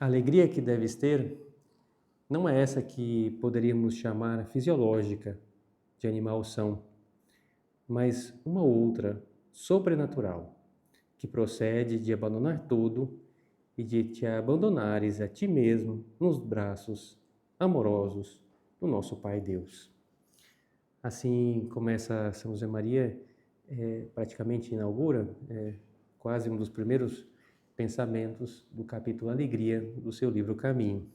A alegria que deves ter não é essa que poderíamos chamar fisiológica, de animação, mas uma outra, sobrenatural, que procede de abandonar tudo e de te abandonares a ti mesmo nos braços amorosos do nosso Pai Deus. Assim começa São José Maria, praticamente inaugura, quase um dos primeiros pensamentos do capítulo Alegria do seu livro Caminho.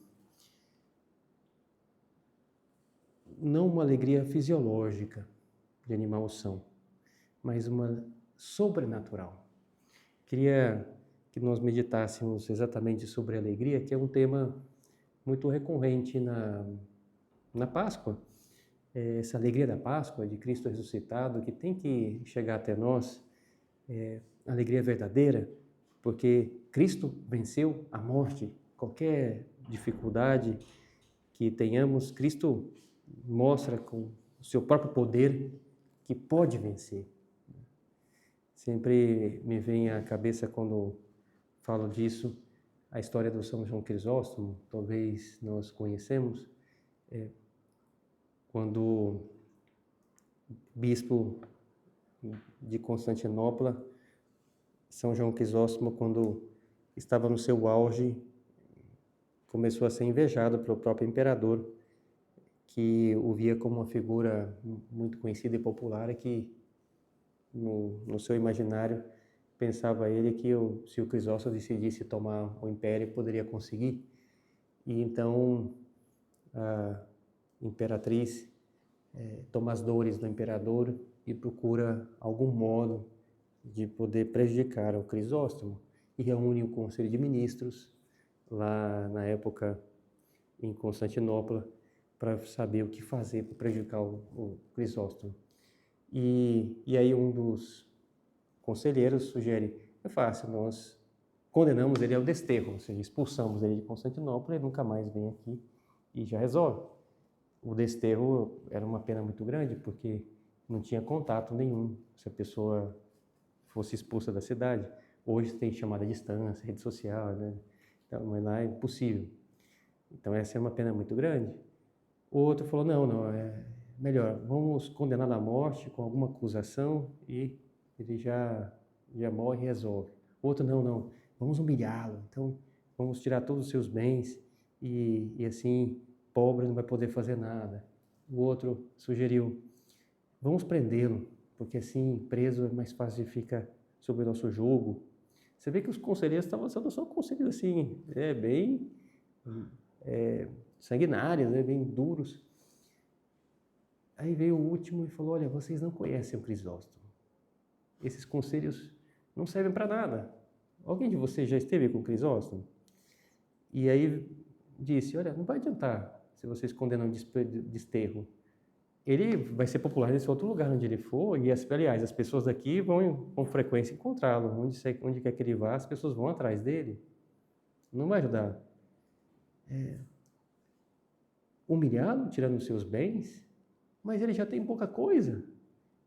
Não uma alegria fisiológica de animação, mas uma sobrenatural. Queria que nós meditássemos exatamente sobre a alegria, que é um tema muito recorrente na Páscoa. Essa alegria da Páscoa, de Cristo ressuscitado, que tem que chegar até nós, alegria verdadeira, porque Cristo venceu a morte. Qualquer dificuldade que tenhamos, Cristo mostra com o seu próprio poder que pode vencer. Sempre me vem à cabeça, quando falo disso, a história do São João Crisóstomo. Talvez nós conhecemos, quando o bispo de Constantinopla, São João Crisóstomo, quando estava no seu auge, começou a ser invejado pelo próprio imperador, que o via como uma figura muito conhecida e popular, e que no seu imaginário pensava ele que se o Crisóstomo decidisse tomar o império, poderia conseguir. E então a imperatriz toma as dores do imperador e procura algum modo de poder prejudicar o Crisóstomo, e reúne o Conselho de Ministros lá na época em Constantinopla para saber o que fazer para prejudicar o Crisóstomo. E aí um dos conselheiros sugere: é fácil, nós condenamos ele ao desterro, ou seja, expulsamos ele de Constantinopla, ele nunca mais vem aqui e já resolve. O desterro era uma pena muito grande, porque não tinha contato nenhum se a pessoa fosse expulsa da cidade. Hoje tem chamada à distância, rede social, né? Então, mas lá é impossível. Então essa é uma pena muito grande. O outro falou: não, é melhor, vamos condenar à morte com alguma acusação e ele já morre e resolve. O outro: não, vamos humilhá-lo, então vamos tirar todos os seus bens e assim, pobre não vai poder fazer nada. O outro sugeriu: vamos prendê-lo, porque assim, preso é mais fácil de ficar sob o nosso jugo. Você vê que os conselheiros estavam sendo só conselheiros assim, bem sanguinários, bem duros. Aí veio o último e falou: olha, vocês não conhecem o Crisóstomo. Esses conselhos não servem para nada. Alguém de vocês já esteve com o Crisóstomo? E aí disse: olha, não vai adiantar se vocês condenam desterro. Ele vai ser popular nesse outro lugar onde ele for, e aliás, as pessoas daqui vão com frequência encontrá-lo. Onde quer que ele vá, as pessoas vão atrás dele. Não vai ajudar. Humilhá-lo, tirando os seus bens, mas ele já tem pouca coisa,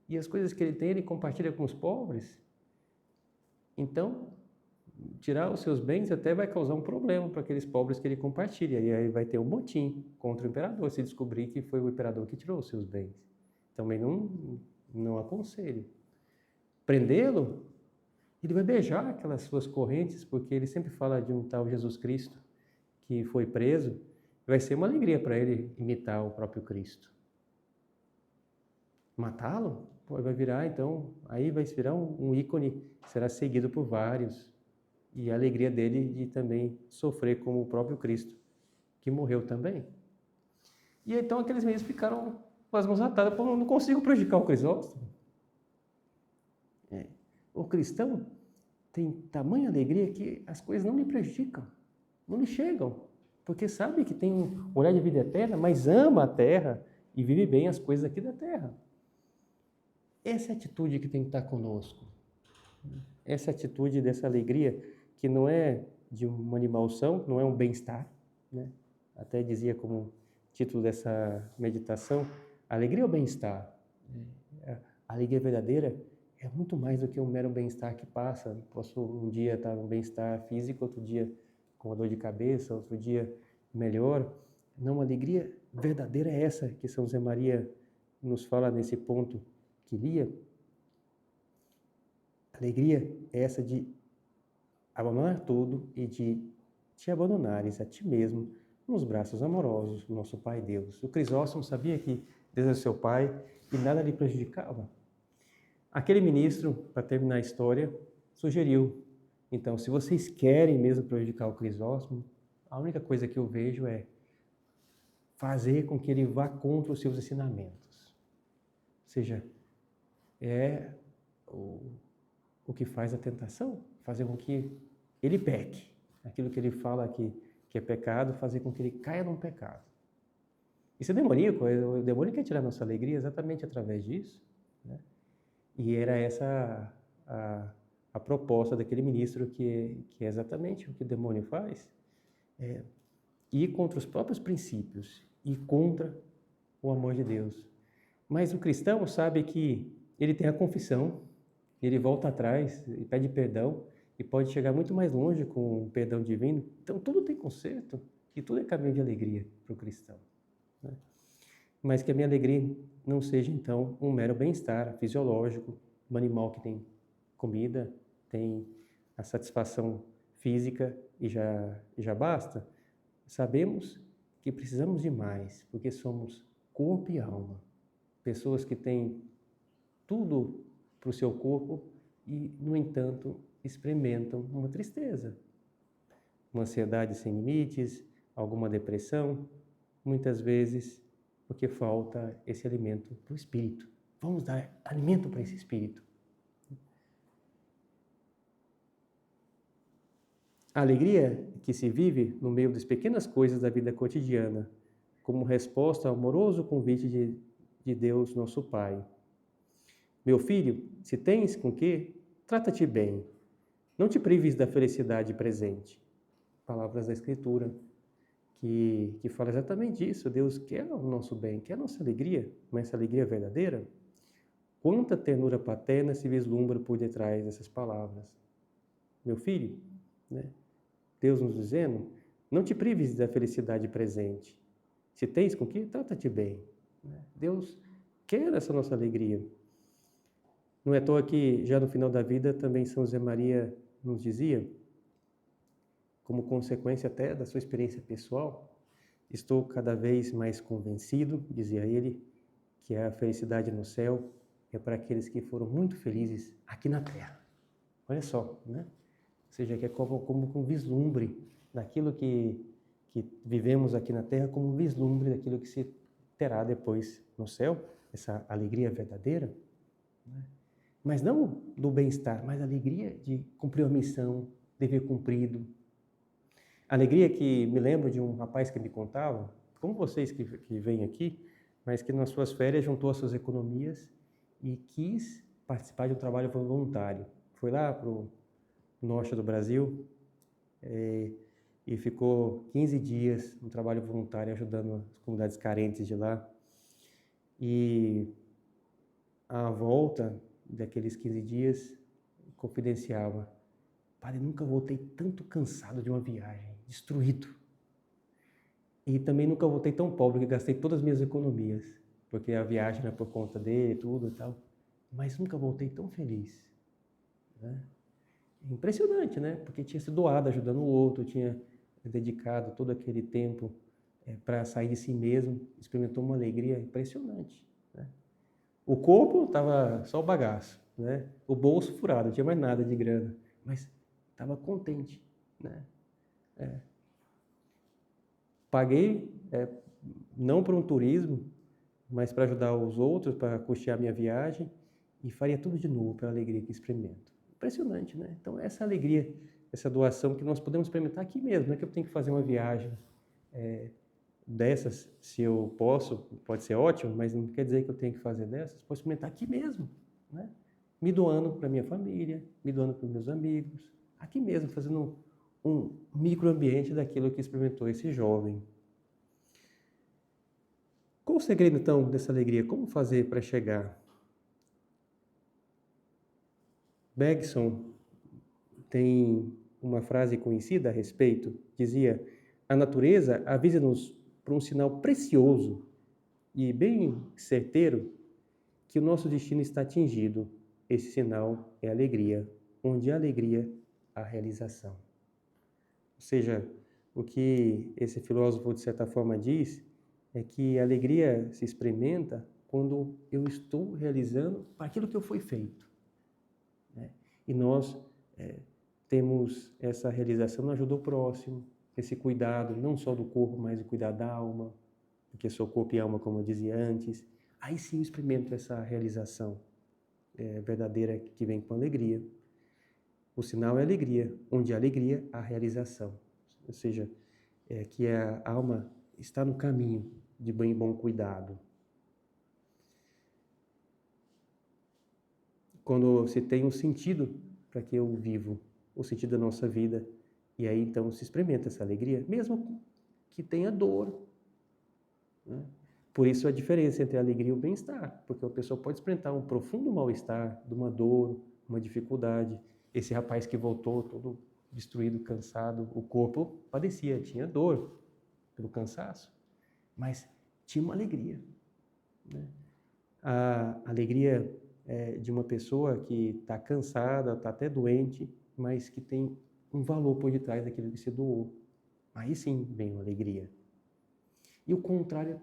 e as coisas que ele tem, ele compartilha com os pobres. Então, tirar os seus bens até vai causar um problema para aqueles pobres que ele compartilha, e aí vai ter um motim contra o imperador, se descobrir que foi o imperador que tirou os seus bens. Também não aconselho. Prendê-lo, ele vai beijar aquelas suas correntes, porque ele sempre fala de um tal Jesus Cristo que foi preso. Vai ser uma alegria para ele imitar o próprio Cristo. Matá-lo? Vai virar, então, aí vai virar um ícone, será seguido por vários. E a alegria dele de também sofrer como o próprio Cristo, que morreu também. E então aqueles meninos ficaram com as mãos atadas: não consigo prejudicar o Crisóstomo. O cristão tem tamanha alegria que as coisas não lhe prejudicam, não lhe chegam, porque sabe que tem um olhar de vida eterna, mas ama a terra e vive bem as coisas aqui da terra. Essa é a atitude que tem que estar conosco. Essa atitude dessa alegria, que não é de uma animação, não é um bem-estar, né? Até dizia como título dessa meditação: alegria ou bem-estar? A alegria verdadeira é muito mais do que um mero bem-estar que passa. Posso um dia estar no bem-estar físico, outro dia com a dor de cabeça, outro dia melhor. Não, a alegria verdadeira é essa que São José Maria nos fala nesse ponto que lia. A alegria é essa de abandonar tudo e de te abandonares a ti mesmo nos braços amorosos do nosso Pai Deus. O Crisóstomo sabia que Deus é seu Pai e nada lhe prejudicava. Aquele ministro, para terminar a história, sugeriu: então, se vocês querem mesmo prejudicar o Crisóstomo, a única coisa que eu vejo é fazer com que ele vá contra os seus ensinamentos. Ou seja, é o que faz a tentação, fazer com que ele peque. Aquilo que ele fala que é pecado, fazer com que ele caia num pecado. Isso é demoníaco, o demônio quer tirar nossa alegria exatamente através disso, né? E era essa a proposta daquele ministro, que é exatamente o que o demônio faz, ir contra os próprios princípios e contra o amor de Deus. Mas o cristão sabe que ele tem a confissão, ele volta atrás e pede perdão e pode chegar muito mais longe com o perdão divino. Então tudo tem conserto e tudo é caminho de alegria para o cristão, né? Mas que a minha alegria não seja então um mero bem-estar fisiológico, um animal que tem comida, tem a satisfação física e já basta. Sabemos que precisamos de mais, porque somos corpo e alma. Pessoas que têm tudo para o seu corpo e, no entanto, experimentam uma tristeza, uma ansiedade sem limites, alguma depressão, muitas vezes porque falta esse alimento para o espírito. Vamos dar alimento para esse espírito. A alegria que se vive no meio das pequenas coisas da vida cotidiana, como resposta ao amoroso convite de Deus, nosso Pai. Meu filho, se tens com que, trata-te bem. Não te prives da felicidade presente. Palavras da Escritura que fala exatamente isso. Deus quer o nosso bem, quer a nossa alegria, mas essa alegria é verdadeira. Quanta ternura paterna se vislumbra por detrás dessas palavras. Meu filho, né? Deus nos dizendo, não te prives da felicidade presente. Se tens com que, trata-te bem. Deus quer essa nossa alegria. Não é à toa que, já no final da vida, também São José Maria nos dizia, como consequência até da sua experiência pessoal, estou cada vez mais convencido, dizia ele, que a felicidade no céu é para aqueles que foram muito felizes aqui na Terra. Olha só, né? Ou seja, que é como um vislumbre daquilo que vivemos aqui na Terra, como um vislumbre daquilo que se terá depois no céu, essa alegria verdadeira, né? Mas não do bem-estar, mas a alegria de cumprir a missão, dever cumprido. Alegria que me lembro de um rapaz que me contava, como vocês que vêm aqui, mas que nas suas férias juntou as suas economias e quis participar de um trabalho voluntário. Foi lá para o norte do Brasil e ficou 15 dias no trabalho voluntário ajudando as comunidades carentes de lá. E à volta daqueles 15 dias, confidenciava: Padre, nunca voltei tanto cansado de uma viagem, destruído. E também nunca voltei tão pobre que gastei todas as minhas economias, porque a viagem era por conta dele, tudo e tal. Mas nunca voltei tão feliz, né? Impressionante, né? Porque tinha se doado ajudando o outro, tinha dedicado todo aquele tempo para sair de si mesmo, experimentou uma alegria impressionante, né? O corpo estava só o bagaço, né? O bolso furado, não tinha mais nada de grana, mas estava contente, né? Paguei, não para um turismo, mas para ajudar os outros, para custear minha viagem, e faria tudo de novo pela alegria que experimento. Impressionante, né? Então, essa alegria, essa doação que nós podemos experimentar aqui mesmo, não é que eu tenho que fazer uma viagem dessas, se eu posso, pode ser ótimo, mas não quer dizer que eu tenho que fazer dessas, posso experimentar aqui mesmo, né? Me doando para minha família, me doando para os meus amigos, aqui mesmo, fazendo um microambiente daquilo que experimentou esse jovem. Qual o segredo, então, dessa alegria? Como fazer para chegar? Bergson tem uma frase conhecida a respeito. Dizia: a natureza avisa-nos por um sinal precioso e bem certeiro que o nosso destino está atingido. Esse sinal é a alegria, onde há alegria, há realização. Ou seja, o que esse filósofo, de certa forma, diz é que a alegria se experimenta quando eu estou realizando aquilo que eu fui feito, né? E nós temos essa realização na ajuda ao próximo, esse cuidado não só do corpo, mas o cuidar da alma, porque sou corpo e alma, como eu dizia antes. Aí sim eu experimento essa realização verdadeira que vem com alegria. O sinal é alegria, onde há alegria, há realização. Ou seja, que a alma está no caminho de bem e bom cuidado. Quando se tem um sentido para que eu vivo, o sentido da nossa vida, e aí então se experimenta essa alegria, mesmo que tenha dor, né? Por isso a diferença entre a alegria e o bem-estar, porque a pessoa pode experimentar um profundo mal-estar, de uma dor, uma dificuldade. Esse rapaz que voltou todo destruído, cansado, o corpo padecia, tinha dor pelo cansaço, mas tinha uma alegria, né? A alegria de uma pessoa que está cansada, está até doente, mas que tem um valor por detrás daquilo que se doou. Aí sim vem uma alegria. E o contrário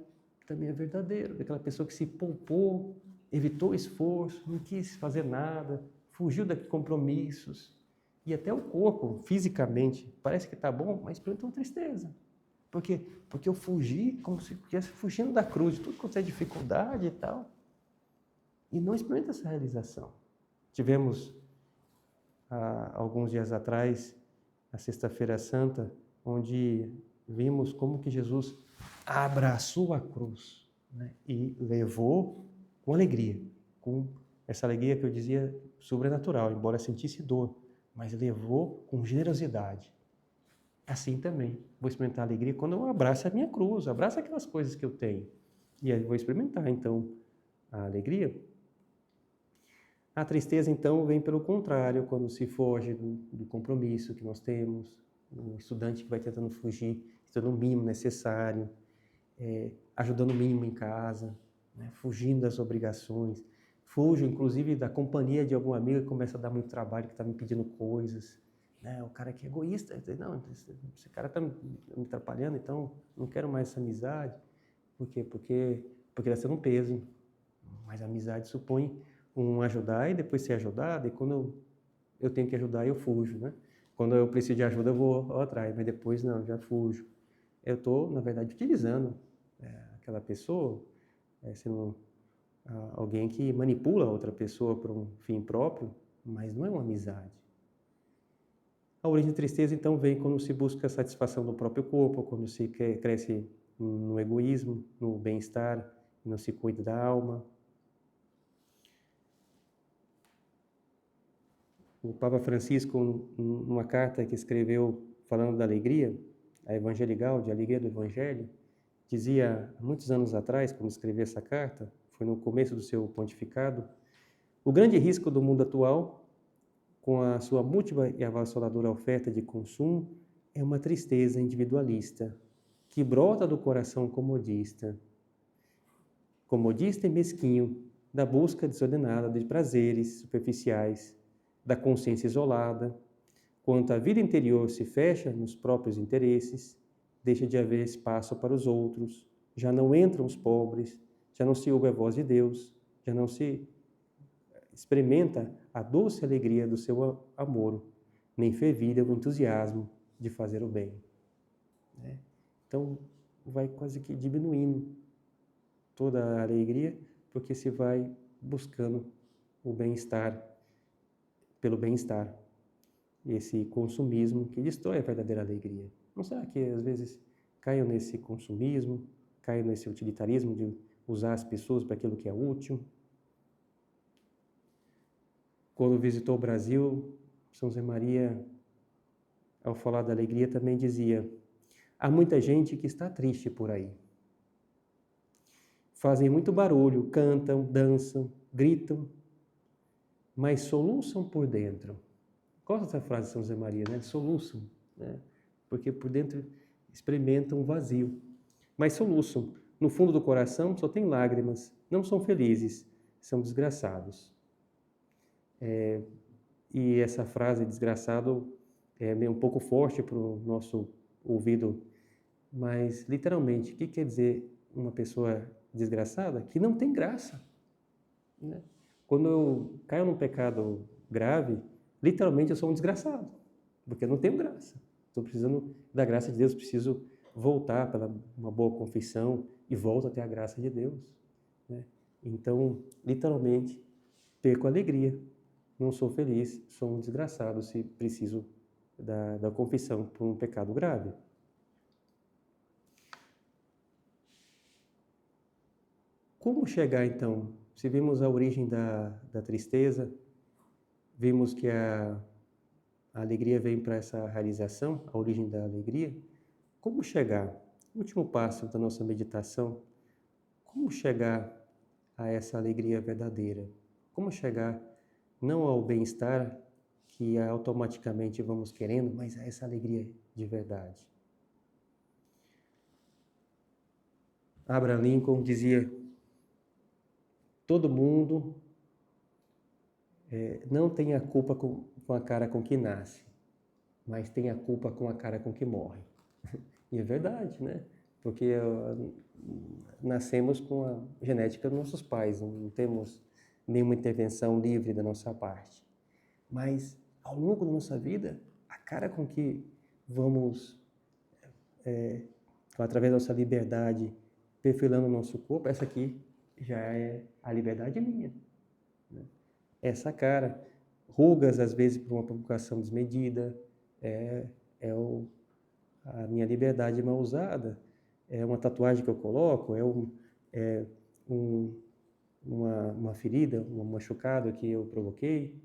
também é verdadeiro, aquela pessoa que se poupou, evitou esforço, não quis fazer nada, fugiu de compromissos, e até o corpo, fisicamente, parece que está bom, mas experimenta uma tristeza. Por quê? Porque eu fugi como se estivesse fugindo da cruz, tudo quanto é dificuldade e tal, e não experimenta essa realização. Tivemos, alguns dias atrás, a Sexta-feira Santa, onde vimos como que Jesus abraçou a cruz, né? E levou com alegria, com essa alegria que eu dizia sobrenatural, embora sentisse dor, mas levou com generosidade. Assim também, vou experimentar a alegria quando eu abraço a minha cruz, abraço aquelas coisas que eu tenho. E aí vou experimentar, então, a alegria. A tristeza, então, vem pelo contrário, quando se foge do compromisso que nós temos, o estudante que vai tentando fugir, estudando o mínimo necessário, ajudando o mínimo em casa, né? Fugindo das obrigações, fujo, inclusive, da companhia de algum amigo que começa a dar muito trabalho, que está me pedindo coisas, né? O cara que é egoísta, diz, não, esse cara está me atrapalhando, então não quero mais essa amizade. Por quê? Porque está sendo um peso, mas a amizade supõe um ajudar e depois ser ajudado, e quando eu tenho que ajudar, eu fujo, né? Quando eu preciso de ajuda, eu vou atrás, mas depois não, já fujo. Eu estou, na verdade, utilizando aquela pessoa, sendo alguém que manipula a outra pessoa para um fim próprio, mas não é uma amizade. A origem da tristeza, então, vem quando se busca a satisfação do próprio corpo, quando se cresce no egoísmo, no bem-estar, não se cuida da alma. O Papa Francisco, numa carta que escreveu falando da alegria, a Evangelical, de alegria do Evangelho, dizia, há muitos anos atrás, quando escreveu essa carta, foi no começo do seu pontificado, o grande risco do mundo atual, com a sua múltipla e avassaladora oferta de consumo, é uma tristeza individualista, que brota do coração comodista e mesquinho, da busca desordenada de prazeres superficiais, da consciência isolada, quanto a vida interior se fecha nos próprios interesses, deixa de haver espaço para os outros, já não entram os pobres, já não se ouve a voz de Deus, já não se experimenta a doce alegria do seu amor, nem fervilha o entusiasmo de fazer o bem. Então, vai quase que diminuindo toda a alegria, porque se vai buscando o bem-estar pelo bem-estar. Esse consumismo que destrói a verdadeira alegria. Não será que às vezes caio nesse consumismo, caio nesse utilitarismo de usar as pessoas para aquilo que é útil? Quando visitou o Brasil, São José Maria, ao falar da alegria, também dizia: há muita gente que está triste por aí. Fazem muito barulho, cantam, dançam, gritam, mas soluçam por dentro. Gosto dessa frase de São José Maria, né? Soluçam, né? Porque por dentro experimentam um vazio. Mas soluçam. No fundo do coração só tem lágrimas. Não são felizes, são desgraçados. E essa frase, desgraçado, é meio um pouco forte para o nosso ouvido, mas literalmente, o que quer dizer uma pessoa desgraçada? Que não tem graça, né? Quando eu caio num pecado grave, literalmente eu sou um desgraçado, porque eu não tenho graça. Estou precisando da graça de Deus, preciso voltar para uma boa confissão e volto até a graça de Deus, né? Então, literalmente, perco a alegria. Não sou feliz, sou um desgraçado se preciso da confissão por um pecado grave. Como chegar, então? Se vimos a origem da tristeza, vimos que a alegria vem para essa realização, a origem da alegria. Como chegar? Último passo da nossa meditação. Como chegar a essa alegria verdadeira? Como chegar não ao bem-estar que automaticamente vamos querendo, mas a essa alegria de verdade? Abraham Lincoln dizia: todo mundo não tem a culpa com a cara com que nasce, mas tem a culpa com a cara com que morre. E é verdade, né? Porque nascemos com a genética dos nossos pais, não temos nenhuma intervenção livre da nossa parte. Mas, ao longo da nossa vida, a cara com que vamos, através da nossa liberdade, perfilando o nosso corpo, essa aqui já é a liberdade minha, né? Essa cara, rugas às vezes por uma provocação desmedida, a minha liberdade mal usada, é uma tatuagem que eu coloco, uma ferida, um machucado que eu provoquei.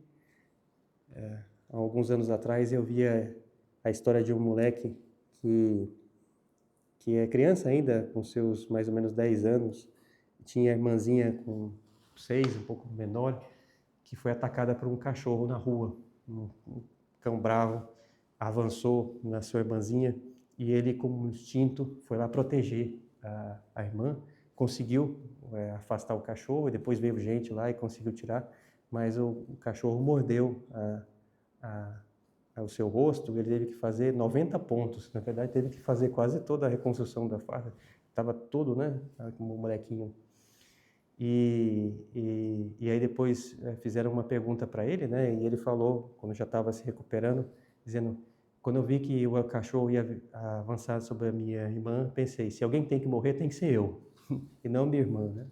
Há alguns anos atrás eu via a história de um moleque que é criança ainda, com seus mais ou menos 10 anos, tinha a irmãzinha com 6, um pouco menor, que foi atacada por um cachorro na rua. Um cão bravo avançou na sua irmãzinha e ele, como instinto, foi lá proteger a irmã, conseguiu afastar o cachorro e depois veio gente lá e conseguiu tirar, mas o cachorro mordeu o seu rosto. Ele teve que fazer 90 pontos, na verdade teve que fazer quase toda a reconstrução da face, estava todo, né, como um molequinho. E aí depois fizeram uma pergunta para ele, né, e ele falou, quando já estava se recuperando, dizendo: quando eu vi que o cachorro ia avançar sobre a minha irmã, pensei, se alguém tem que morrer, tem que ser eu, e não minha irmã, né?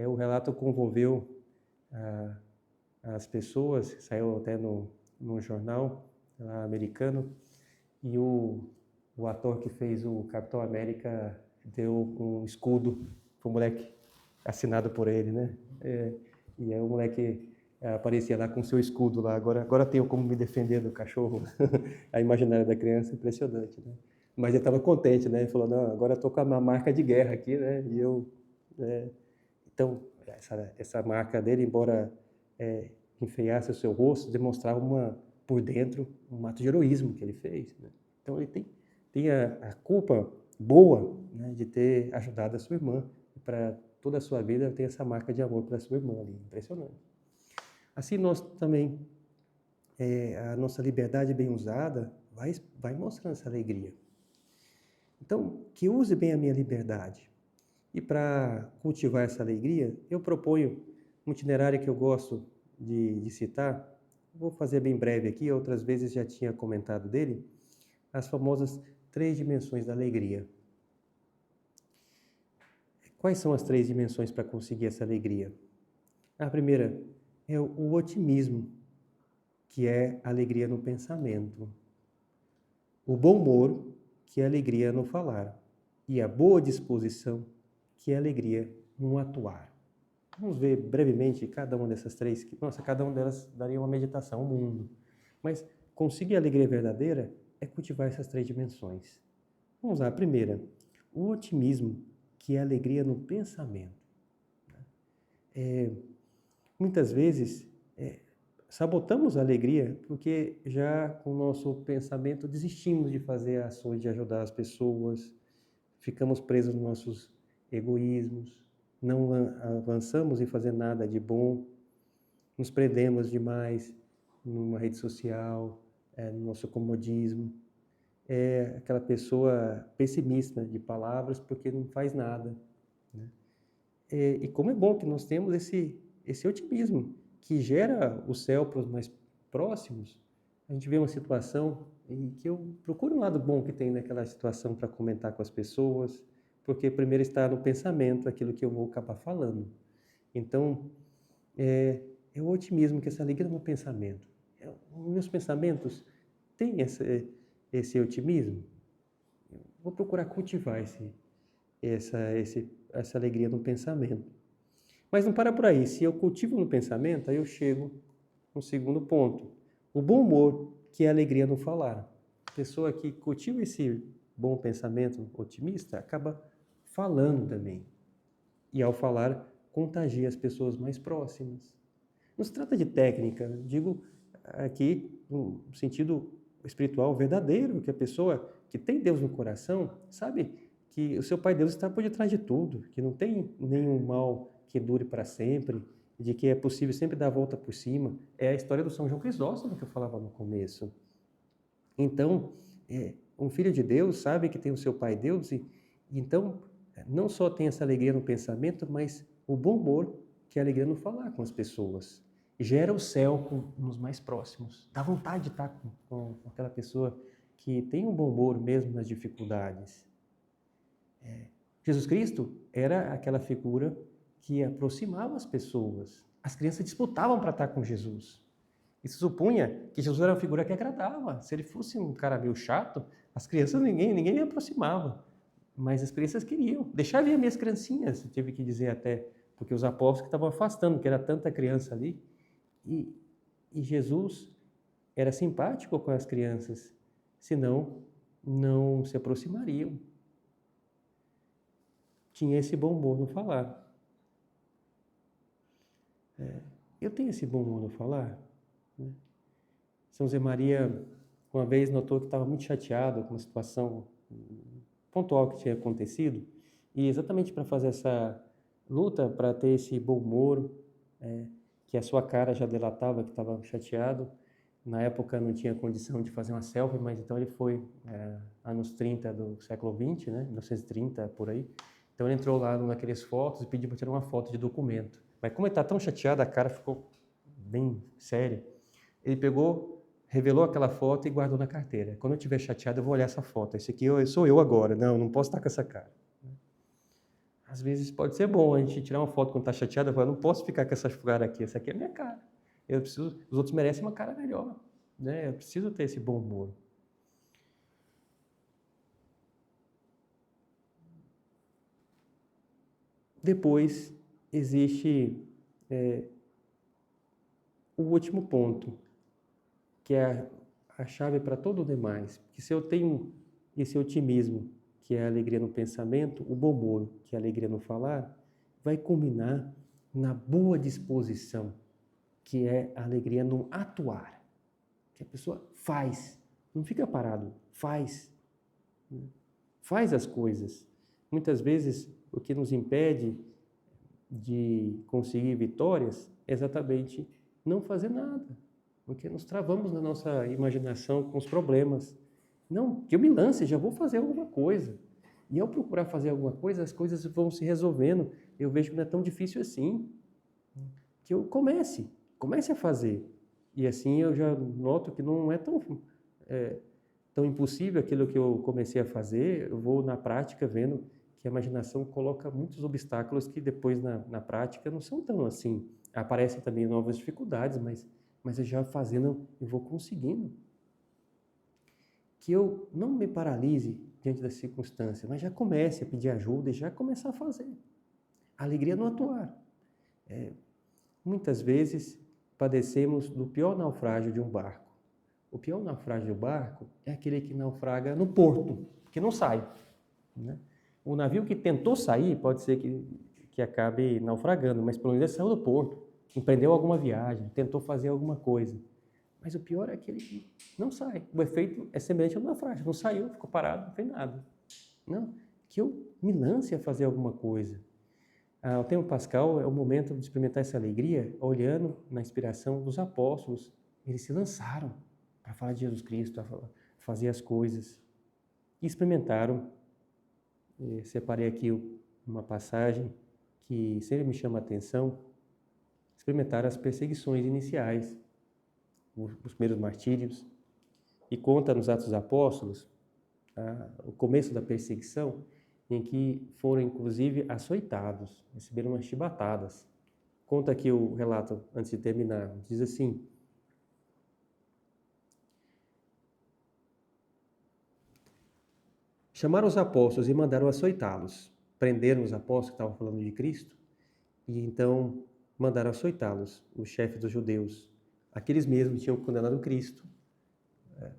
O relato comoveu as pessoas, saiu até no jornal americano, e o ator que fez o Capitão América deu um escudo para o moleque, assinado por ele, né? E aí o moleque aparecia lá com seu escudo lá, agora tenho como me defender do cachorro. A imaginária da criança é impressionante, né? Mas ele estava contente, né? Ele falou: não, agora estou com a marca de guerra aqui, né? E eu, então, essa marca dele, embora enfeiasse o seu rosto, demonstrava por dentro um ato de heroísmo que ele fez, né? Então ele tem a culpa boa, né, de ter ajudado a sua irmã. Para toda a sua vida tem essa marca de amor para a sua irmã ali, impressionante. Assim nós também, a nossa liberdade bem usada vai mostrando essa alegria. Então, que use bem a minha liberdade. E para cultivar essa alegria, eu proponho um itinerário que eu gosto de citar. Vou fazer bem breve aqui, outras vezes já tinha comentado dele, as famosas 3 dimensões da alegria. Quais são as 3 dimensões para conseguir essa alegria? A primeira é o otimismo, que é alegria no pensamento. O bom humor, que é alegria no falar. E a boa disposição, que é alegria no atuar. Vamos ver brevemente cada uma dessas 3. Nossa, cada uma delas daria uma meditação, um mundo. Mas conseguir a alegria verdadeira é cultivar essas 3 dimensões. Vamos lá, a primeira, o otimismo, que é alegria no pensamento. Muitas vezes sabotamos a alegria porque já com o nosso pensamento desistimos de fazer ações de ajudar as pessoas, ficamos presos nos nossos egoísmos, não avançamos em fazer nada de bom, nos prendemos demais numa rede social, no nosso comodismo. É aquela pessoa pessimista de palavras porque não faz nada, né? E como é bom que nós temos esse otimismo que gera o céu para os mais próximos. A gente vê uma situação em que eu procuro um lado bom que tem naquela situação para comentar com as pessoas, porque primeiro está no pensamento aquilo que eu vou acabar falando. Então, é o otimismo, que essa alegria no pensamento. Meus pensamentos têm esse otimismo. Eu vou procurar cultivar essa alegria no pensamento. Mas não para por aí. Se eu cultivo no pensamento, aí eu chego no segundo ponto. O bom humor, que é a alegria no falar. A pessoa que cultiva esse bom pensamento otimista acaba falando também. E ao falar, contagia as pessoas mais próximas. Não se trata de técnica, digo aqui no sentido espiritual verdadeiro, que a pessoa que tem Deus no coração sabe que o seu Pai Deus está por detrás de tudo, que não tem nenhum mal que dure para sempre, de que é possível sempre dar a volta por cima. É a história do São João Crisóstomo que eu falava no começo. Então, um filho de Deus sabe que tem o seu Pai Deus e então não só tem essa alegria no pensamento, mas o bom humor, que é a alegria no falar com as pessoas. Gera o céu nos mais próximos. Dá vontade de estar com aquela pessoa que tem um bom humor mesmo nas dificuldades. Jesus Cristo era aquela figura que aproximava as pessoas. As crianças disputavam para estar com Jesus. Isso supunha que Jesus era uma figura que agradava. Se ele fosse um cara meio chato, as crianças, ninguém me aproximava. Mas as crianças queriam. Deixar vir as minhas criancinhas, eu tive que dizer até, porque os apóstolos que estavam afastando, que era tanta criança ali. E Jesus era simpático com as crianças, senão não se aproximariam. Tinha esse bom humor no falar. Eu tenho esse bom humor no falar, né? São José Maria, uma vez, notou que estava muito chateado com uma situação pontual que tinha acontecido, e exatamente para fazer essa luta, para ter esse bom humor, que a sua cara já delatava que estava chateado. Na época não tinha condição de fazer uma selfie, mas então ele foi, anos 30 do século XX, né? 1930, por aí. Então ele entrou lá naqueles fotos e pediu para tirar uma foto de documento. Mas como ele está tão chateado, a cara ficou bem séria. Ele pegou, revelou aquela foto e guardou na carteira. Quando eu estiver chateado, eu vou olhar essa foto. Esse aqui sou eu agora. Não posso estar com essa cara. Às vezes pode ser bom a gente tirar uma foto quando está chateado. Eu falo, não posso ficar com essa cara aqui. Essa aqui é a minha cara. Os outros merecem uma cara melhor, né? Eu preciso ter esse bom humor. Depois existe o último ponto, que é a chave para todo o demais. Porque se eu tenho esse otimismo, que é a alegria no pensamento, o bom humor, que é a alegria no falar, vai culminar na boa disposição, que é a alegria no atuar. Que a pessoa faz, não fica parado, faz as coisas. Muitas vezes o que nos impede de conseguir vitórias é exatamente não fazer nada, porque nos travamos na nossa imaginação com os problemas. Não, que eu me lance, já vou fazer alguma coisa. E ao procurar fazer alguma coisa, as coisas vão se resolvendo. Eu vejo que não é tão difícil assim. Que eu comece a fazer. E assim eu já noto que não é tão impossível aquilo que eu comecei a fazer. Eu vou na prática vendo que a imaginação coloca muitos obstáculos que depois na prática não são tão assim. Aparecem também novas dificuldades, mas eu já fazendo, eu vou conseguindo. Que eu não me paralise diante da circunstância, mas já comece a pedir ajuda e já começar a fazer. A alegria no atuar. Muitas vezes padecemos do pior naufrágio de um barco. O pior naufrágio do barco é aquele que naufraga no porto, que não sai, né? O navio que tentou sair pode ser que acabe naufragando, mas pelo menos ele saiu do porto. empreendeu alguma viagem, tentou fazer alguma coisa. Mas o pior é que ele não sai. O efeito é semelhante ao naufrágio. Não saiu, ficou parado, não fez nada. Não, que eu me lance a fazer alguma coisa. O tempo pascal é o momento de experimentar essa alegria, olhando na inspiração dos apóstolos. Eles se lançaram para falar de Jesus Cristo, para fazer as coisas. E experimentaram. Separei aqui uma passagem que sempre me chama a atenção. Experimentaram as perseguições iniciais, os primeiros martírios. E conta nos Atos dos Apóstolos o começo da perseguição, em que foram inclusive açoitados, receberam umas chibatadas. Conta aqui o relato antes de terminar, diz assim: chamaram os apóstolos e mandaram açoitá-los. Prenderam os apóstolos que estavam falando de Cristo e então mandaram açoitá-los, os chefes dos judeus. Aqueles mesmos que tinham condenado Cristo,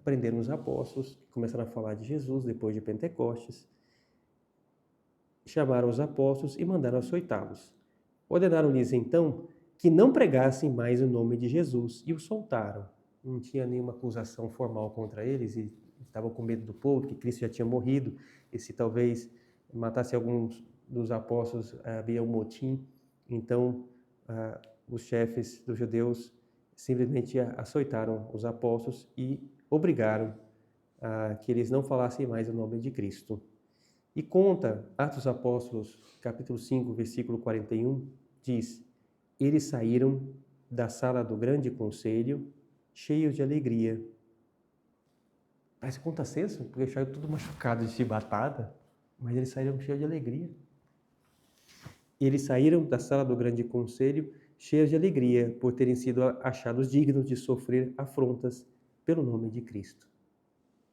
prenderam os apóstolos, começaram a falar de Jesus depois de Pentecostes. Chamaram os apóstolos e mandaram açoitá-los. Ordenaram-lhes então que não pregassem mais o nome de Jesus e os soltaram. Não tinha nenhuma acusação formal contra eles e estavam com medo do povo, que Cristo já tinha morrido, e se talvez matasse alguns dos apóstolos havia um motim. Então os chefes dos judeus simplesmente açoitaram os apóstolos e obrigaram que eles não falassem mais o nome de Cristo. E conta, Atos dos Apóstolos, capítulo 5, versículo 41, diz: eles saíram da sala do grande conselho, cheios de alegria. Parece contrassenso, porque saíram tudo machucado de chibatada, mas eles saíram cheios de alegria. Eles saíram da sala do grande conselho, cheios de alegria, por terem sido achados dignos de sofrer afrontas pelo nome de Cristo.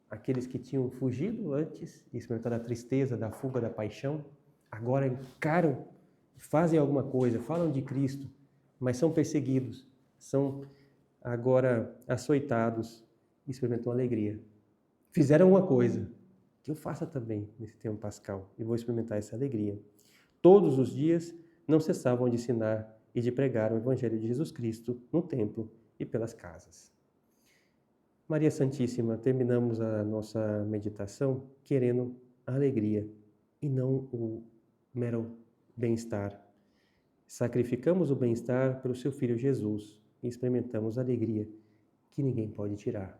Aqueles que tinham fugido antes, experimentado a tristeza da fuga da paixão, agora encaram, fazem alguma coisa, falam de Cristo, mas são perseguidos, são agora açoitados e experimentam alegria. Fizeram uma coisa, que eu faça também nesse tempo pascal, e vou experimentar essa alegria. Todos os dias não cessavam de ensinar e de pregar o Evangelho de Jesus Cristo no templo e pelas casas. Maria Santíssima, terminamos a nossa meditação querendo a alegria e não o mero bem-estar. Sacrificamos o bem-estar pelo seu Filho Jesus e experimentamos a alegria que ninguém pode tirar.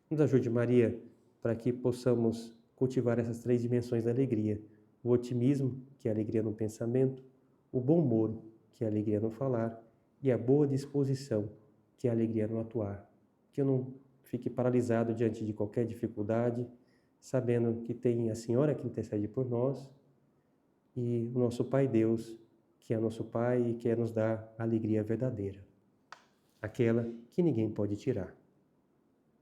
Nos ajude, Maria, para que possamos cultivar essas 3 dimensões da alegria: o otimismo, que é a alegria no pensamento, o bom humor, que é a alegria no falar, e a boa disposição, que é a alegria no atuar. Que eu não fique paralisado diante de qualquer dificuldade, sabendo que tem a Senhora que intercede por nós e o nosso Pai Deus, que é nosso Pai e quer nos dar a alegria verdadeira, aquela que ninguém pode tirar.